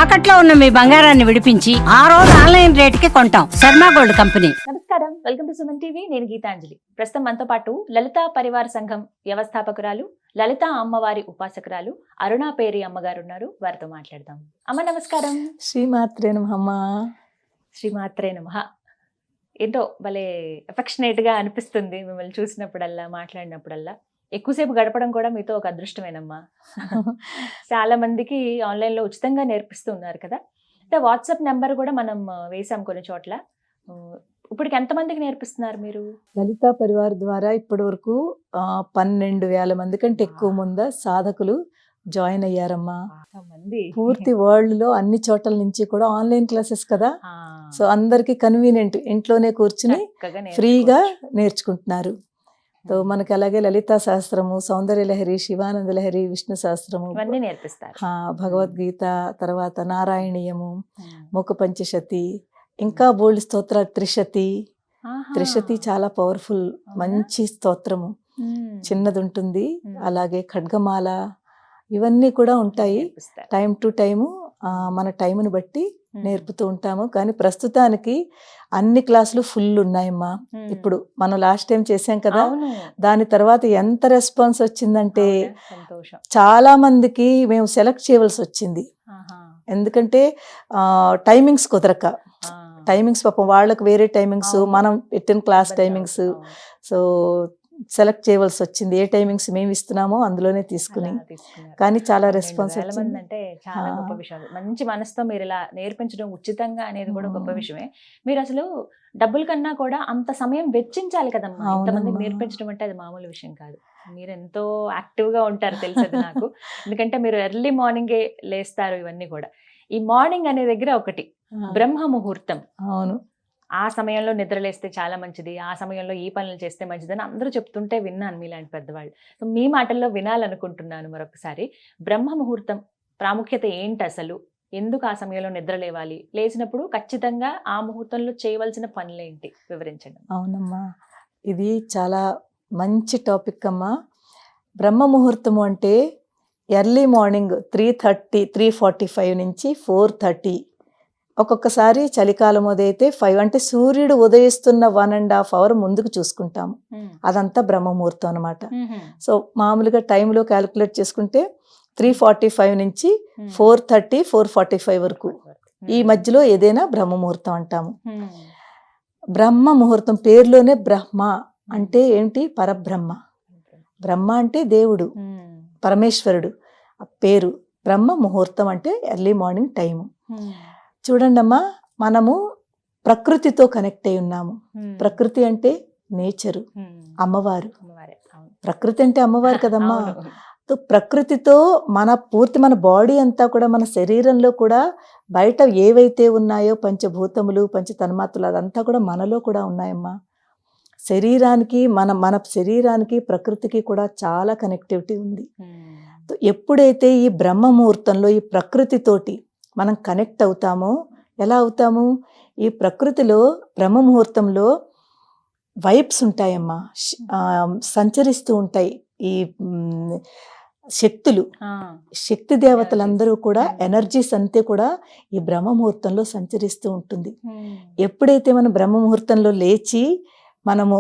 తాకట్లో ఉన్న మీ బంగారాన్ని విడిపించి ఆ రోజు ఆన్లైన్ రేటుకి కొంటాం. Sharma gold company. నమస్కారం, వెల్కమ్ టు సుమన్ టీవీ. నేను గీతాంజలి. ప్రస్తుతం మనతో పాటు లలితా పరివార సంఘం వ్యవస్థాపకురాలు, లలితా అమ్మవారి ఉపాసకురాలు అరుణా పేరి అమ్మగారు ఉన్నారు. వారితో మాట్లాడదాం. అమ్మ నమస్కారం. శ్రీమాత్రే నమః. శ్రీమాత్రే నమః. ఏంటో భలే అఫెక్షనేట్ గా అనిపిస్తుంది మిమ్మల్ని చూసినప్పుడల్లా, మాట్లాడినప్పుడల్లా. ఎక్కువసేపు గడపడం కూడా మీతో ఒక అదృష్టమేనమ్మా. చాలా మందికి ఆన్లైన్ లో ఉచితంగా నేర్పిస్తూ ఉన్నారు కదా. అంటే వాట్సాప్ నెంబర్ కూడా మనం వేసాం కొన్ని చోట్ల. ఇప్పటికి ఎంతమందికి నేర్పిస్తున్నారు మీరు? లలితా పరివార్ ద్వారా ఇప్పటి వరకు 12,000 మంది కంటే ఎక్కువ మంది సాధకులు జాయిన్ అయ్యారమ్మా. పూర్తి వరల్డ్ లో అన్ని చోట్ల నుంచి కూడా ఆన్లైన్ క్లాసెస్ కదా. సో అందరికి కన్వీనియంట్, ఇంట్లోనే కూర్చుని ఫ్రీగా నేర్చుకుంటున్నారు. సో మనకి అలాగే లలితా శాస్త్రము, సౌందర్య లహరి, శివానంద లహరి, విష్ణు శాస్త్రము ఇవన్నీ నేర్పిస్తారు. భగవద్గీత, తర్వాత నారాయణీయము, ముఖ పంచశతి, ఇంకా బోల్డ్ స్తోత్రాలు, త్రిశతి చాలా పవర్ఫుల్, మంచి స్తోత్రము. చిన్నది ఉంటుంది. అలాగే ఖడ్గమాల, ఇవన్నీ కూడా ఉంటాయి. టైం టు టైము మన టైంని బట్టి నేర్పుతూ ఉంటాము. కానీ ప్రస్తుతానికి అన్ని క్లాసులు ఫుల్ ఉన్నాయమ్మా. ఇప్పుడు మనం లాస్ట్ టైం చేసాం కదా, దాని తర్వాత ఎంత రెస్పాన్స్ వచ్చిందంటే చాలా మందికి మేము సెలెక్ట్ చేయవలసి వచ్చింది. ఎందుకంటే టైమింగ్స్ కుదరక, టైమింగ్స్ పాపం వాళ్ళకి వేరే టైమింగ్స్, మనం పెట్టిన క్లాస్ టైమింగ్స్. సో సెలెక్ట్ చేయవలసి వచ్చింది. ఏ టైమింగ్స్ మేము ఇస్తున్నామో అందులోనే తీసుకుని. కానీ చాలా రెస్పాన్స్ వచ్చింది. అంటే చాలా గొప్ప విషయం. మంచి మనసుతో మీరు ఇలా నేర్పించడం ఉచితంగా అనేది కూడా గొప్ప విషయమే. మీరు అసలు డబ్బుల కన్నా కూడా అంత సమయం వెచ్చించాలి కదమ్మా. ఇంతమందికి నేర్పించడం అంటే అది మామూలు విషయం కాదు. మీరు ఎంతో యాక్టివ్ గా ఉంటారు తెలుసది నాకు. ఎందుకంటే మీరు ఎర్లీ మార్నింగే లేస్తారు. ఇవన్నీ కూడా ఈ మార్నింగ్ అనే దగ్గర ఒకటి బ్రహ్మ ముహూర్తం. అవును, ఆ సమయంలో నిద్రలేస్తే చాలా మంచిది, ఆ సమయంలో ఈ పనులు చేస్తే మంచిది అని అందరూ చెప్తుంటే విన్నాను మీలాంటి పెద్దవాళ్ళు. సో మీ మాటల్లో వినాలనుకుంటున్నాను మరొకసారి. బ్రహ్మ ముహూర్తం ప్రాముఖ్యత ఏంటి అసలు? ఎందుకు ఆ సమయంలో నిద్ర లేవాలి? లేచినప్పుడు ఖచ్చితంగా ఆ ముహూర్తంలో చేయవలసిన పనులేంటి వివరించండి. అవునమ్మా, ఇది చాలా మంచి టాపిక్ అమ్మా. బ్రహ్మ ముహూర్తము అంటే ఎర్లీ మార్నింగ్ 3:30, 3:45 నుంచి 4:30. ఒక్కొక్కసారి చలికాలం అదైతే 5, అంటే సూర్యుడు ఉదయిస్తున్న 1.5 hours ముందుకు చూసుకుంటాము. అదంతా బ్రహ్మముహూర్తం అనమాట. సో మామూలుగా టైంలో క్యాలిక్యులేట్ చేసుకుంటే 3:45 నుంచి 4:30, 4:45 వరకు ఈ మధ్యలో ఏదైనా బ్రహ్మముహూర్తం అంటాము. బ్రహ్మ ముహూర్తం పేరులోనే బ్రహ్మ అంటే ఏంటి? పరబ్రహ్మ. బ్రహ్మ అంటే దేవుడు, పరమేశ్వరుడు పేరు. బ్రహ్మ ముహూర్తం అంటే ఎర్లీ మార్నింగ్ టైము. చూడండి అమ్మా, మనము ప్రకృతితో కనెక్ట్ అయి ఉన్నాము. ప్రకృతి అంటే నేచరు, అమ్మవారు. ప్రకృతి అంటే అమ్మవారు కదమ్మా. ప్రకృతితో మన బాడీ అంతా కూడా, మన శరీరంలో కూడా బయట ఏవైతే ఉన్నాయో పంచభూతములు, పంచ తన్మాత్రలు, అదంతా కూడా మనలో కూడా ఉన్నాయమ్మా. శరీరానికి మన శరీరానికి ప్రకృతికి కూడా చాలా కనెక్టివిటీ ఉంది. ఎప్పుడైతే ఈ బ్రహ్మ ముహూర్తంలో ఈ ప్రకృతితోటి మనం కనెక్ట్ అవుతామో, ఎలా అవుతాము? ఈ ప్రకృతిలో బ్రహ్మ ముహూర్తంలో వైబ్స్ ఉంటాయమ్మా, సంచరిస్తూ ఉంటాయి. ఈ శక్తి దేవతలందరూ కూడా, ఎనర్జీస్ అంతే కూడా ఈ బ్రహ్మ ముహూర్తంలో సంచరిస్తూ ఉంటుంది. ఎప్పుడైతే మనం బ్రహ్మ ముహూర్తంలో లేచి మనము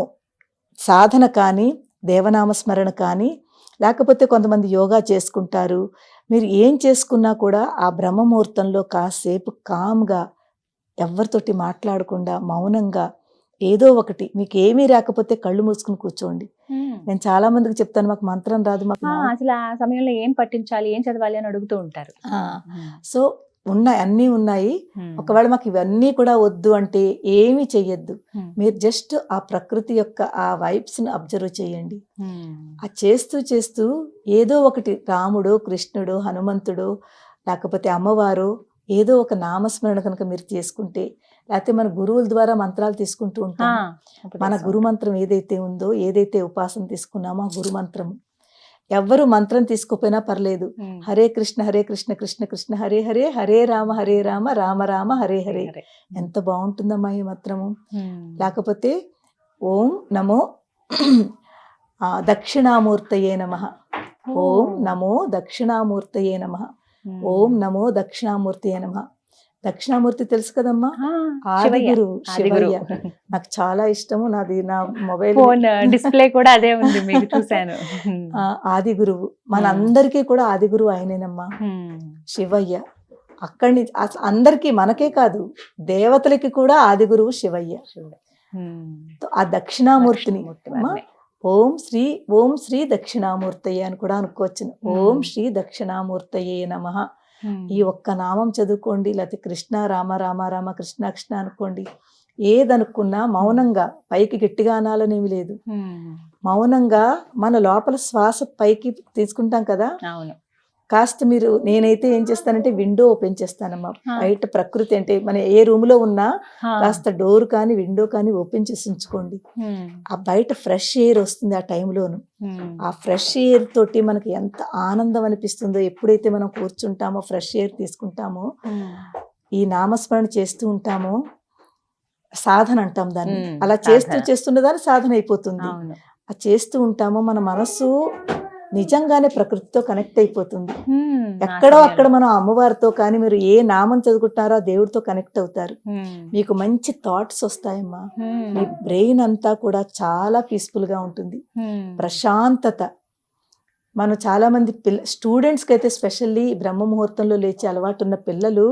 సాధన కానీ, దేవనామస్మరణ కానీ, లేకపోతే కొంతమంది యోగా చేసుకుంటారు, మీరు ఏం చేసుకున్నా కూడా ఆ బ్రహ్మ ముహూర్తంలో కాసేపు కామ్గా, ఎవరితోటి మాట్లాడకుండా మౌనంగా ఏదో ఒకటి, మీకు ఏమీ రాకపోతే కళ్ళు మూసుకుని కూర్చోండి. నేను చాలా మందికి చెప్తాను, మాకు మంత్రం రాదు, మాకు అసలు ఆ సమయంలో ఏం పఠించాలి, ఏం చదవాలి అని అడుగుతూ ఉంటారు. సో అన్నీ ఉన్నాయి. ఒకవేళ మాకు ఇవన్నీ కూడా వద్దు అంటే ఏమీ చెయ్యొద్దు. మీరు జస్ట్ ఆ ప్రకృతి యొక్క ఆ వైబ్స్ ని అబ్జర్వ్ చేయండి. ఆ చేస్తూ ఏదో ఒకటి, రాముడు, కృష్ణుడు, హనుమంతుడు, లేకపోతే అమ్మవారు, ఏదో ఒక నామస్మరణ కనుక మీరు చేసుకుంటే, లేకపోతే మన గురువుల ద్వారా మంత్రాలు తీసుకుంటూ ఉంటాం. మన గురు మంత్రం ఏదైతే ఉందో, ఏదైతే ఉపాసన తీసుకున్నామో ఆ గురు మంత్రము, ఎవ్వరు మంత్రం తీసుకోపోయినా పర్లేదు. హరే కృష్ణ హరే కృష్ణ కృష్ణ కృష్ణ హరే హరే, హరే రామ రామ రామ హరే హరే. ఎంత బాగుంటుందమ్మా ఈ మంత్రము. లేకపోతే ఓం నమో దక్షిణామూర్తయే నమః, ఓం నమో దక్షిణామూర్తయే నమః. ఓం నమో దక్షిణామూర్తి నమః. దక్షిణామూర్తి తెలుసు కదమ్మా, ఆది శివయ్య. గురువు ఆది గురువు. శివయ్య. నాకు చాలా ఇష్టము, నాది నా మొబైల్ ఫోన్ డిస్ప్లే కూడా అదే ఉంది, మీకు చూశాను. ఆది గురువు. మనందరికీ కూడా ఆది గురువు ఆయనేనమ్మా, శివయ్య. అక్కడి నుంచి అందరికీ, మనకే కాదు దేవతలకి కూడా ఆది గురువు శివయ్య. ఆ దక్షిణామూర్తిని అమ్మా, ఓం శ్రీ దక్షిణామూర్తయ్య అని కూడా అనుకోవచ్చును. ఓం శ్రీ దక్షిణామూర్తయే నమః. ఈ ఒక్క నామం చదువుకోండి, లేకపోతే కృష్ణ రామ రామ రామ కృష్ణ కృష్ణ అనుకోండి. ఏదనుకున్నా మౌనంగా, పైకి గట్టిగా అనాలనేమి లేదు, మౌనంగా మన లోపల శ్వాస పైకి తీసుకుంటాం కదా. అవును. కాస్త మీరు, నేనైతే ఏం చేస్తానంటే విండో ఓపెన్ చేస్తానమ్మా. బయట ప్రకృతి అంటే మన ఏ రూమ్ లో ఉన్నా కాస్త డోర్ కానీ విండో కానీ ఓపెన్ చేసి ఉంచుకోండి. ఆ బయట ఫ్రెష్ ఎయిర్ వస్తుంది ఆ టైంలోను. ఆ ఫ్రెష్ ఎయిర్ తోటి మనకి ఎంత ఆనందం అనిపిస్తుందో. ఎప్పుడైతే మనం కూర్చుంటామో, ఫ్రెష్ ఎయిర్ తీసుకుంటామో, ఈ నామస్మరణ చేస్తూ ఉంటామో, సాధన అంటాం దాన్ని. అలా చేస్తుండేదాన్ని సాధన అయిపోతుంది. ఆ చేస్తూ ఉంటామో మన మనసు నిజంగానే ప్రకృతితో కనెక్ట్ అయిపోతుంది. ఎక్కడో అక్కడ మనం అమ్మవారితో కానీ, మీరు ఏ నామం చదువుకుంటారో ఆ దేవుడితో కనెక్ట్ అవుతారు. మీకు మంచి థాట్స్ వస్తాయమ్మా. మీ బ్రెయిన్ అంతా కూడా చాలా పీస్ఫుల్ గా ఉంటుంది, ప్రశాంతత. మనం చాలా మంది స్టూడెంట్స్ కి అయితే స్పెషల్లీ బ్రహ్మ ముహూర్తంలో లేచి అలవాటు ఉన్న పిల్లలు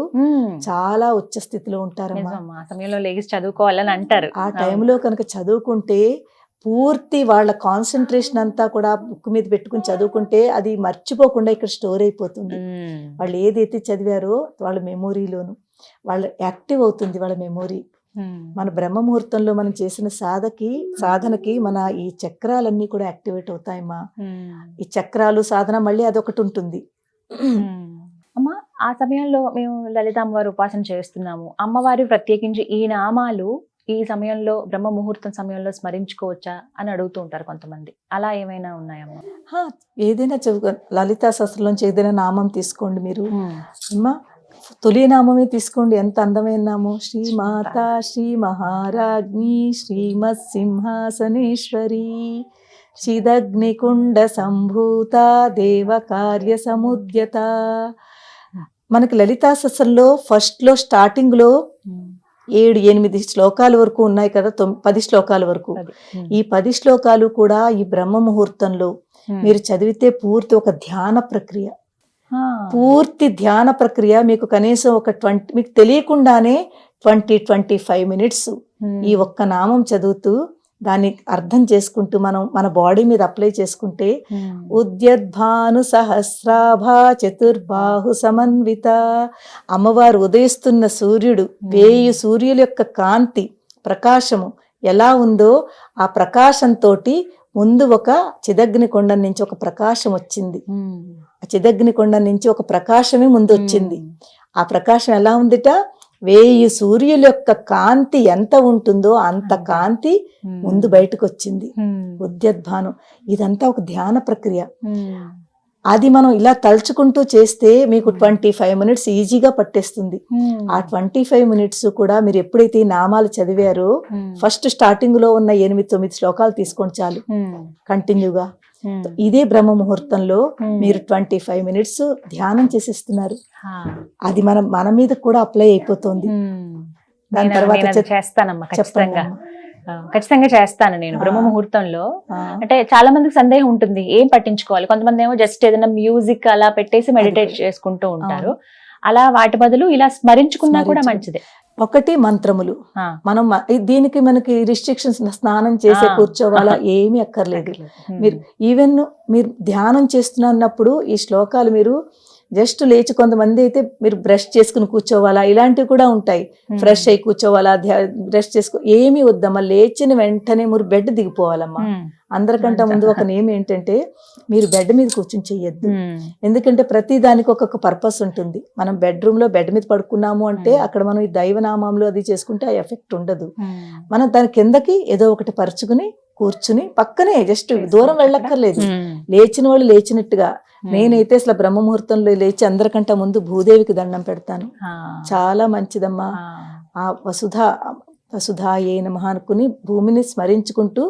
చాలా ఉచ్చ స్థితిలో ఉంటారమ్మా. ఆ సమయంలో లేచి చదువుకోవాలని అంటారు. ఆ టైంలో కనుక చదువుకుంటే పూర్తి వాళ్ళ కాన్సన్ట్రేషన్ అంతా కూడా బుక్ మీద పెట్టుకుని చదువుకుంటే అది మర్చిపోకుండా ఇక్కడ స్టోర్ అయిపోతుంది. వాళ్ళు ఏదైతే చదివారో వాళ్ళ మెమొరీలోను వాళ్ళ యాక్టివ్ అవుతుంది, వాళ్ళ మెమొరీ. మన బ్రహ్మ ముహూర్తంలో మనం చేసిన సాధనకి మన ఈ చక్రాలన్నీ కూడా యాక్టివేట్ అవుతాయమ్మా. ఈ చక్రాలు సాధన మళ్ళీ అదొకటి ఉంటుంది. అమ్మా, ఆ సమయంలో మేము లలిత అమ్మవారి ఉపాసన చేస్తున్నాము. అమ్మవారి ప్రత్యేకించి ఈ నామాలు ఈ సమయంలో బ్రహ్మ ముహూర్తం సమయంలో స్మరించుకోవచ్చా అని అడుగుతూ ఉంటారు కొంతమంది. అలా ఏమైనా ఉన్నాయమ్మా? ఏదైనా లలితా సహస్రంలోంచి ఏదైనా నామం తీసుకోండి మీరు అమ్మా. తొలి నామమే తీసుకోండి, ఎంత అందమైన నామం. శ్రీమాత శ్రీ మహారాజ్ఞి శ్రీమత్ సింహాసనేశ్వరి చిదగ్నికుండ సంభూత దేవ కార్య సముద్యత. మనకి లలితా సహస్రంలో ఫస్ట్ లో స్టార్టింగ్ లో 7-8 శ్లోకాల వరకు ఉన్నాయి కదా, 10 శ్లోకాల వరకు. ఈ 10 శ్లోకాలు కూడా ఈ బ్రహ్మ ముహూర్తంలో మీరు చదివితే పూర్తి ఒక ధ్యాన ప్రక్రియ, పూర్తి ధ్యాన ప్రక్రియ. మీకు కనీసం ఒక 20, మీకు తెలియకుండానే 20-25 మినిట్స్ ఈ ఒక్క నామం చదువుతూ దాన్ని అర్థం చేసుకుంటూ మనం మన బాడీ మీద అప్లై చేసుకుంటే, ఉద్యద్భాను సహస్రాభా చతుర్బాహు సమన్విత. అమ్మవారు ఉదయిస్తున్న సూర్యుడు, 1000 సూర్యుల యొక్క కాంతి ప్రకాశము ఎలా ఉందో ఆ ప్రకాశంతో ముందు ఒక చిదగ్ని కొండ నుంచి ఒక ప్రకాశం వచ్చింది. ఆ చిదగ్ని కొండ నుంచి ఒక ప్రకాశమే ముందు వచ్చింది. ఆ ప్రకాశం ఎలా ఉందిట, 1000 సూర్యుల యొక్క కాంతి ఎంత ఉంటుందో అంత కాంతి ముందు బయటకు వచ్చింది. ఉద్యద్భానం. ఇదంతా ఒక ధ్యాన ప్రక్రియ. అది మనం ఇలా తలుచుకుంటూ చేస్తే మీకు 25 మినిట్స్ ఈజీగా పట్టేస్తుంది. ఆ 25 మినిట్స్ కూడా మీరు ఎప్పుడైతే ఈ నామాలు చదివారో, ఫస్ట్ స్టార్టింగ్ లో ఉన్న 8-9 శ్లోకాలు తీసుకోండి చాలు కంటిన్యూగా. ఇదే బ్రహ్మ ముహూర్తంలో మీరు 25 మినిట్స్ ధ్యానం చేసేస్తున్నారు. అది మన మీద కూడా అప్లై అయిపోతుంది. దాని తర్వాత చేస్తానమ్మా, ఖచ్చితంగా చేస్తాను నేను బ్రహ్మ ముహూర్తంలో. అంటే చాలా మందికి సందేహం ఉంటుంది, ఏం పట్టించుకోవాలి. కొంతమంది ఏమో జస్ట్ ఏదైనా మ్యూజిక్ అలా పెట్టేసి మెడిటేట్ చేసుకుంటూ ఉంటారు. అలా వాటి బదులు ఇలా స్మరించుకున్నా కూడా మంచిదే. ఒకటి మంత్రములు. మనం దీనికి మనకి రిస్ట్రిక్షన్స్, స్నానం చేసే కూర్చోవాలా ఏమీ అక్కర్లేదు. మీరు ఈవెన్ మీరు ధ్యానం చేస్తున్నప్పుడు ఈ శ్లోకాలు మీరు జస్ట్ లేచి, కొంతమంది అయితే మీరు బ్రష్ చేసుకుని కూర్చోవాలా, ఇలాంటివి కూడా ఉంటాయి. ఫ్రెష్ అయి కూర్చోవాలా, బ్రష్ చేసుకో, ఏమీ వద్దమ్మా. లేచిన వెంటనే మీరు బెడ్ దిగిపోవాలమ్మా. అందరికంటే ముందు ఒక నేమ్ ఏంటంటే, మీరు బెడ్ మీద కూర్చొని చెయ్యొద్దు. ఎందుకంటే ప్రతి దానికి ఒక్కొక్క పర్పస్ ఉంటుంది. మనం బెడ్రూమ్ లో బెడ్ మీద పడుకున్నాము అంటే అక్కడ మనం ఈ దైవనామంలో అది చేసుకుంటే ఆ ఎఫెక్ట్ ఉండదు. మనం దాని కిందకి ఏదో ఒకటి పరుచుకుని కూర్చుని పక్కనే జస్ట్ దూరం వెళ్ళక్కర్లేదు. లేచిన వాళ్ళు లేచినట్టుగా. నేనైతే అసలు బ్రహ్మ ముహూర్తంలో లేచి అందరికంటే ముందు భూదేవికి దండం పెడతాను. చాలా మంచిదమ్మా. ఆ వసుధ వసుధాయే నమః అనుకుని భూమిని స్మరించుకుంటూ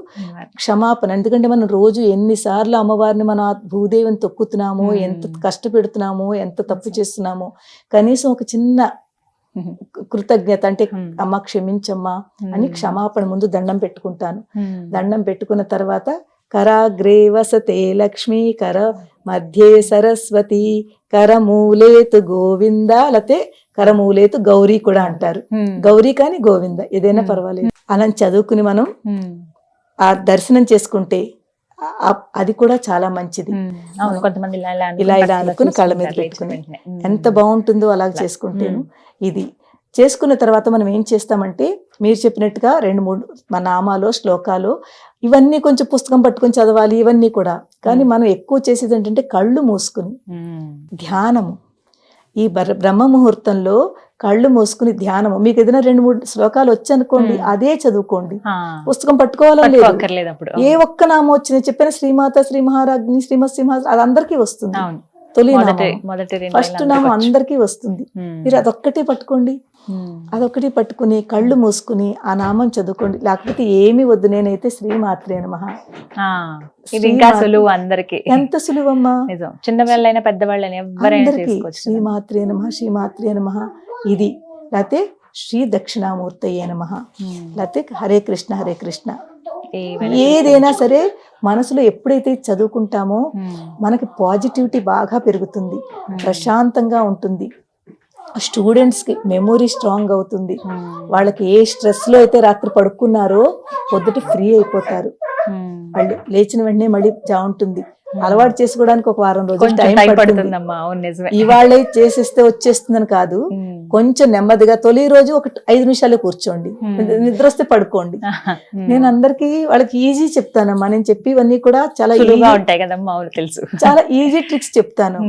క్షమాపణ. ఎందుకంటే మనం రోజు ఎన్నిసార్లు అమ్మవారిని మనం ఆ భూదేవిని తొక్కుతున్నామో, ఎంత కష్టపెడుతున్నామో, ఎంత తప్పు చేస్తున్నామో, కనీసం ఒక చిన్న కృతజ్ఞత అంటే అమ్మ క్షమించమ్మా అని క్షమాపణ ముందు దండం పెట్టుకుంటాను. దండం పెట్టుకున్న తర్వాత కరాగ్రే వసతే లక్ష్మీ, కర మధ్యే సరస్వతి, కరమూలేతు గోవింద, లేతే కరమూలేతు గౌరీ కూడా అంటారు. గౌరీ కానీ గోవింద ఏదైనా పర్వాలేదు. అలా చదువుకుని మనం ఆ దర్శనం చేసుకుంటే అది కూడా చాలా మంచిది. కొంతమంది ఇలా అనుకుని కళ్ళ మీద పెట్టుకుని ఎంత బాగుంటుందో అలా చేసుకుంటేను. ఇది చేసుకున్న తర్వాత మనం ఏం చేస్తామంటే మీరు చెప్పినట్టుగా 2-3 మన నామాలు శ్లోకాలు ఇవన్నీ కొంచెం పుస్తకం పట్టుకొని చదవాలి ఇవన్నీ కూడా. కానీ మనం ఎక్కువ చేసేది ఏంటంటే కళ్ళు మూసుకుని ధ్యానము. ఈ బ్రహ్మ ముహూర్తంలో కళ్ళు మూసుకుని ధ్యానము. మీకు ఏదైనా 2-3 శ్లోకాలు వచ్చనుకోండి, అదే చదువుకోండి, పుస్తకం పట్టుకోవాలని లేదు. ఏ ఒక్క నామం వచ్చినా చెప్పిన శ్రీమాత, శ్రీ మహారాజ్ని, శ్రీమత్ సింహ అది అందరికీ వస్తుంది. తొలి ఫస్ట్ నామం అందరికీ వస్తుంది. మీరు అదొక్కటే పట్టుకోండి. అదొకటి పట్టుకుని కళ్ళు మూసుకుని ఆ నామం చదువుకోండి. లేకపోతే ఏమి వద్దు, నేనైతే శ్రీమాత్రే నమః. ఇంకా సులువు అందరికి. ఎంత సులువమ్మా, చిన్నవాళ్ళైనా పెద్దవాళ్ళైనా ఎవరైనా శ్రీమాత్రే నమః, శ్రీమాత్రే నమః. ఇది లేకపోతే శ్రీ దక్షిణామూర్తయే నమః, లేకపోతే హరే కృష్ణ హరే కృష్ణ. ఏదైనా సరే మనసులో ఎప్పుడైతే చదువుకుంటామో మనకి పాజిటివిటీ బాగా పెరుగుతుంది, ప్రశాంతంగా ఉంటుంది. స్టూడెంట్స్కి మెమొరీ స్ట్రాంగ్ అవుతుంది. వాళ్ళకి ఏ స్ట్రెస్లో అయితే రాత్రి పడుకున్నారో పొద్దుట ఫ్రీ అయిపోతారు. వాళ్ళు లేచిన వెంటనే మళ్ళీ ఉంటుంది. అలవాటు చేసుకోవడానికి ఒక వారం రోజులు టైం పడుతుంది. ఇవాళ చేసేస్తే వచ్చేస్తుందని కాదు, కొంచెం నెమ్మదిగా తొలి రోజు ఒక 5 నిమిషాలు కూర్చోండి, నిద్ర వస్తే పడుకోండి. నేను అందరికి వాళ్ళకి ఈజీ చెప్తానమ్మా. నేను చెప్పివన్నీ కూడా చాలా ఈజీగా ఉంటాయి కదమ్మా, తెలుసు. చాలా ఈజీ ట్రిక్స్ చెప్తాను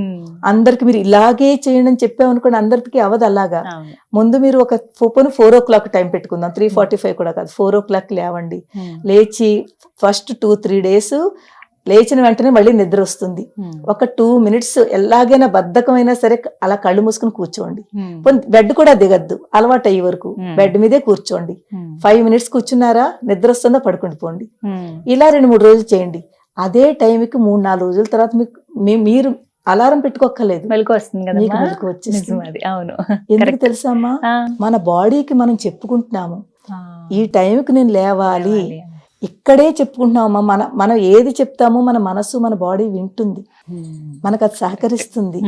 అందరికి. మీరు ఇలాగే చేయండి అని చెప్పామనుకోండి, అందరికి అవదు అలాగా. ముందు మీరు ఒక 4 o'clock టైం పెట్టుకుందాం, 3:45 కూడా కాదు, 4 o'clock లేవండి. లేచి ఫస్ట్ 2-3 days లేచిన వెంటనే మళ్ళీ నిద్ర వస్తుంది. ఒక 2 minutes ఎలాగైనా బద్ధకమైనా సరే అలా కళ్ళు మూసుకుని కూర్చోండి. బెడ్ కూడా దిగద్దు, అలవాటు అయ్యే వరకు బెడ్ మీదే కూర్చోండి. 5 minutes కూర్చున్నారా, నిద్ర వస్తుందా పడుకుని పోండి. ఇలా 2-3 రోజులు చేయండి. అదే టైంకి 3-4 రోజుల తర్వాత మీరు అలారం పెట్టుకోక్కర్లేదు, మెలకు వస్తుంది కదా, మీకు మెలకు వచ్చేస్తుంది. అవును. ఎందుకు తెలుసా అమ్మా, మన బాడీకి మనం చెప్పుకుంటున్నాము ఈ టైంకి నేను లేవాలి. ఇక్కడే చెప్పుకుంటున్నామమ్మా. మనం ఏది చెప్తామో మన మనసు మన బాడీ వింటుంది, మనకు అది సహకరిస్తుంది.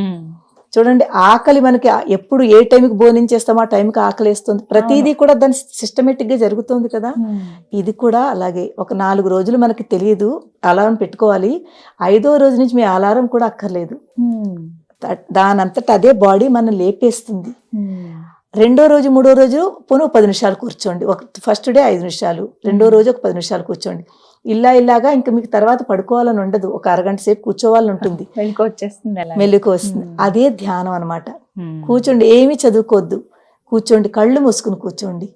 చూడండి, ఆకలి మనకి ఎప్పుడు ఏ టైంకి భోజనం చేస్తామో ఆ టైంకి ఆకలి వేస్తుంది. ప్రతిదీ కూడా దాని సిస్టమేటిక్ గా జరుగుతుంది కదా. ఇది కూడా అలాగే. ఒక 4 రోజులు మనకి తెలియదు, అలారం పెట్టుకోవాలి. 5వ రోజు నుంచి మీ అలారం కూడా అక్కర్లేదు, దానంతట అదే బాడీ మనం లేపేస్తుంది. 2వ రోజు 3వ రోజు పోను 10 నిమిషాలు కూర్చోండి. ఫస్ట్ డే 5 నిమిషాలు, 2వ రోజు ఒక 10 నిమిషాలు కూర్చోండి. ఇలాగా ఇంకా మీకు తర్వాత పడుకోవాలని ఉండదు, ఒక అరగంట సేపు కూర్చోవాలని ఉంటుంది, మెలుకు వస్తుంది. అదే ధ్యానం అనమాట. కూర్చోండి, ఏమీ చదువుకోవద్దు, కూర్చోండి, కళ్ళు మూసుకుని కూర్చోండి,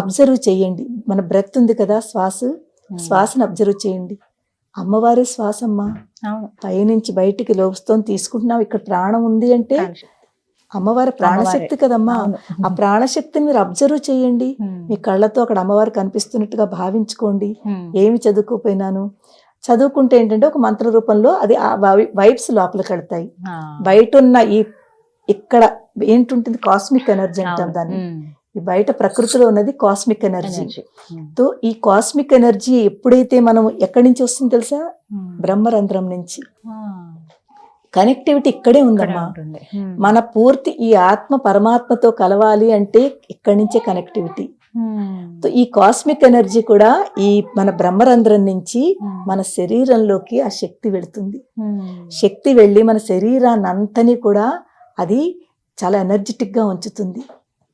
అబ్జర్వ్ చేయండి. మన బ్రెత్ ఉంది కదా, శ్వాసను అబ్జర్వ్ చేయండి. అమ్మవారి శ్వాస అమ్మా, పైనుంచి బయటికి లోపుతో తీసుకుంటున్నాం. ఇక్కడ ప్రాణం ఉంది అంటే అమ్మవారి ప్రాణశక్తి కదమ్మా. ఆ ప్రాణశక్తిని మీరు అబ్జర్వ్ చేయండి. మీ కళ్ళతో అక్కడ అమ్మవారు కనిపిస్తున్నట్టుగా భావించుకోండి. ఏమి చదువుకోపోయినాను, చదువుకుంటే ఏంటంటే ఒక మంత్ర రూపంలో అది ఆ వైబ్స్ లోపలికి వెళ్తాయి. బయట ఉన్న ఇక్కడ ఏంటుంటుంది, కాస్మిక్ ఎనర్జీ అంటాం దాన్ని. ఈ బయట ప్రకృతిలో ఉన్నది కాస్మిక్ ఎనర్జీ. తో ఈ కాస్మిక్ ఎనర్జీ ఎప్పుడైతే మనం ఎక్కడి నుంచి వస్తుంది తెలుసా, బ్రహ్మరంధ్రం నుంచి. కనెక్టివిటీ ఇక్కడే ఉందమ్మా. మన పూర్తి ఈ ఆత్మ పరమాత్మతో కలవాలి అంటే ఇక్కడి నుంచే కనెక్టివిటీ. ఈ కాస్మిక్ ఎనర్జీ కూడా ఈ మన బ్రహ్మరంధ్రం నుంచి మన శరీరంలోకి ఆ శక్తి వెళుతుంది. శక్తి వెళ్ళి మన శరీరాన్ని అంతని కూడా అది చాలా ఎనర్జెటిక్ గా ఉంచుతుంది.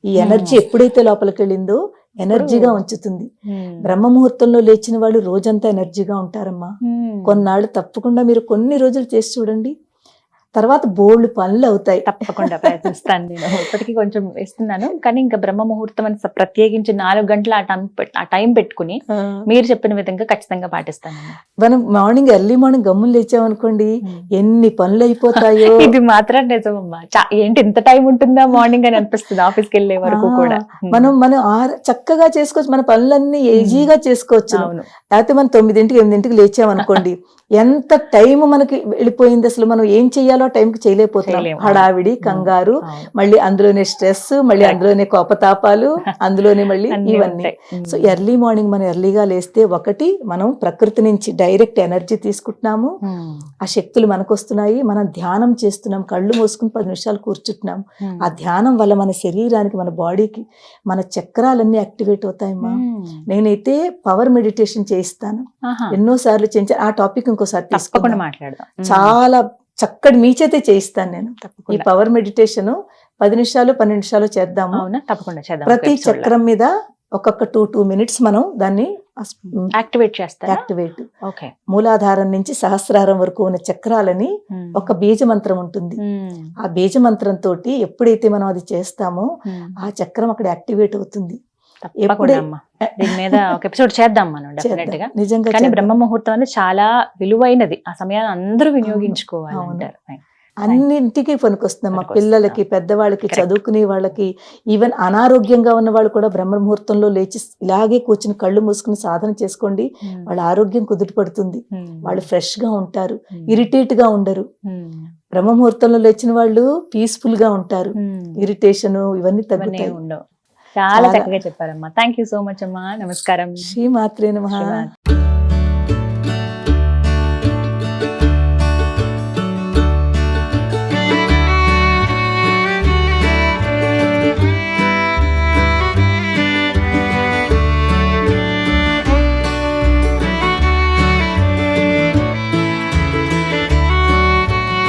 ఈ ఎనర్జీ ఎప్పుడైతే లోపలికి వెళ్ళిందో ఎనర్జీగా ఉంచుతుంది. బ్రహ్మ ముహూర్తంలో లేచిన వాళ్ళు రోజంతా ఎనర్జీగా ఉంటారమ్మా. కొన్నాళ్ళు తప్పకుండా మీరు కొన్ని రోజులు చేసి చూడండి. తర్వాత బోల్డ్ పనులు అవుతాయి. తప్పకుండా ప్రయత్నిస్తాను. నేను ఇప్పటికీ కొంచెం వేస్తున్నాను, కానీ ఇంకా బ్రహ్మ ముహూర్తం అని ప్రత్యేకించి 4 గంటలు ఆ టైం పెట్టుకుని మీరు చెప్పిన విధంగా ఖచ్చితంగా పాటిస్తాను. మనం మార్నింగ్ ఎర్లీ మార్నింగ్ గమ్ములు లేచామనుకోండి, ఎన్ని పనులు అయిపోతాయో. ఇది మాత్రం నిజమమ్మా. ఏంటి ఇంత టైం ఉంటుందా మార్నింగ్ అని అనిపిస్తుంది ఆఫీస్కి వెళ్ళే వరకు కూడా. మనం చక్కగా చేసుకోవచ్చు, మన పనులన్నీ ఈజీగా చేసుకోవచ్చు. లేకపోతే మనం 9ంటికి 8ంటికి లేచామనుకోండి, ఎంత టైం మనకి వెళ్ళిపోయింది, అసలు మనం ఏం చెయ్యాలో టైంకి చేయలేకపోతున్నాం. హడావిడి, కంగారు, మళ్ళీ అందులోనే స్ట్రెస్, మళ్ళీ అందులోనే కోపతాపాలు, అందులోనే మళ్ళీ ఇవన్నీ. సో ఎర్లీ మార్నింగ్ మనం ఎర్లీగా లేస్తే, ఒకటి మనం ప్రకృతి నుంచి డైరెక్ట్ ఎనర్జీ తీసుకుంటున్నాము, ఆ శక్తులు మనకు వస్తున్నాయి. మనం ధ్యానం చేస్తున్నాం, కళ్ళు మూసుకుని 10 నిమిషాలు కూర్చుంటున్నాం. ఆ ధ్యానం వల్ల మన శరీరానికి, మన బాడీకి, మన చక్రాలన్నీ యాక్టివేట్ అవుతాయమ్మా. నేనైతే పవర్ మెడిటేషన్ చేయిస్తాను, ఎన్నోసార్లు చేయించాను. ఆ టాపిక్ ఇంకోసారి తప్పకుండా మాట్లాడదాం. చాలా చక్కటి మీ చేతే చేయిస్తాను నేను. ఈ పవర్ మెడిటేషన్ 10 నిమిషాలు 12 నిమిషాలు చేద్దాము. తప్పకుండా చేద్దాం. ప్రతి చక్రం మీద ఒక్కొక్క 2 మినిట్స్ మనం దాన్ని యాక్టివేట్ చేస్తాం. యాక్టివేట్ మూలాధారం నుంచి సహస్రారం వరకు ఉన్న చక్రాలని ఒక బీజ మంత్రం ఉంటుంది. ఆ బీజ మంత్రం తోటి ఎప్పుడైతే మనం అది చేస్తామో ఆ చక్రం అక్కడ యాక్టివేట్ అవుతుంది. దీని మీద ఒక ఎపిసోడ్ చేద్దాం మనం డెఫినెట్ గా. నిజంగా. కానీ బ్రహ్మ ముహూర్తం అనేది చాలా విలువైనది, ఆ సమయాన్ని అందరూ వినియోగించుకోవాలి అంటారు. అన్నింటికి పనికొస్తుంది. మా పిల్లలకి, పెద్దవాళ్ళకి, చదువుకునే వాళ్ళకి, ఈవెన్ అనారోగ్యంగా ఉన్న వాళ్ళు కూడా బ్రహ్మ ముహూర్తంలో లేచి ఇలాగే కూర్చుని కళ్ళు మూసుకుని సాధన చేసుకోండి, వాళ్ళ ఆరోగ్యం కుదుటపడుతుంది, వాళ్ళు ఫ్రెష్ గా ఉంటారు, ఇరిటేట్ గా ఉండరు. బ్రహ్మ ముహూర్తంలో లేచిన వాళ్ళు పీస్ఫుల్ గా ఉంటారు, ఇరిటేషన్ ఇవన్నీ తగ్గుతాయి. చాలా చక్కగా చెప్పారమ్మా. థ్యాంక్ యూ సో మచ్ అమ్మా. నమస్కారం. శ్రీమాత్రే నమః.